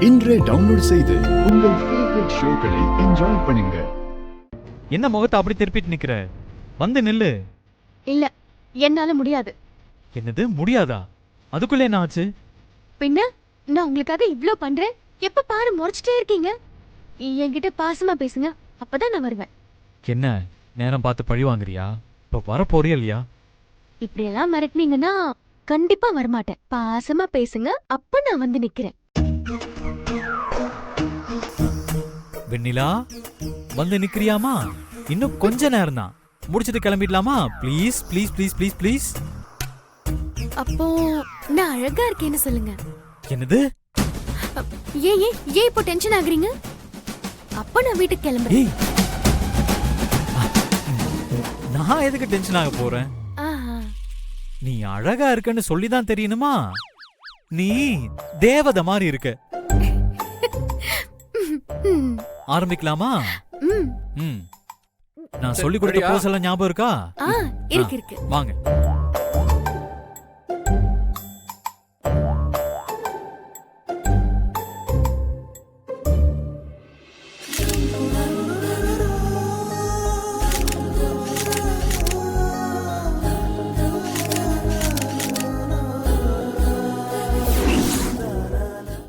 இன்றே டவுன்லோட் செய்து உங்கள் ஃபேவரட் ஷோக்களை என்ஜாய் பண்ணுங்க. என்ன முகத்தை அப்படி திருப்பிட்டு நிக்கிற? வந்து நில்லு. இல்ல, என்னால முடியாது. என்னது முடியாதா? அதுக்குள்ள என்ன ஆச்சு? பின்ன நான் உங்களுக்காக இவ்ளோ பண்றேன், எப்ப பாரு முறைச்சிட்டே இருக்கீங்க. என்கிட்ட பாசமா பேசுங்க, அப்பதான் நான் வருவேன். என்ன நேரம் பார்த்து பழி வாங்குறியா? இப்ப வர போறியா இல்லையா? இப்படியெல்லாம் மிரட்டினீங்கன்னா கண்டிப்பா வரமாட்டேன். பாசமா பேசுங்க, அப்ப நான் வந்து நிக்கிறேன். வெண்ணிலா வந்து நிக்கிறியாமா? இன்னும் கொஞ்ச நேரம் தான், முடிச்சிட்டு கிளம்பிடலாமா? Please please please please please. அப்போ நான் அழகா இருக்கேன்னு சொல்லுங்க. என்னது? ஏன் ஏன் ஏன் இப்போ டென்ஷன் ஆகுறீங்க? அப்ப நான் வீட்டுக்கு கிளம்புறேன். ஏய், நான் எதுக்கு டென்ஷன் ஆக போறேன்? ஆஹா. நீ அழகா இருக்கன்னு சொல்லிதான் தெரியணுமா? நீ தேவதை மாதிரி இருக்க. ம், ஆரம்பிக்கலாமா? ம். ம். நான் சொல்லி கொடுத்த போஸ் எல்லாம் ஞாபகம் இருக்கா? இருக்கு இருக்கு. வாங்க.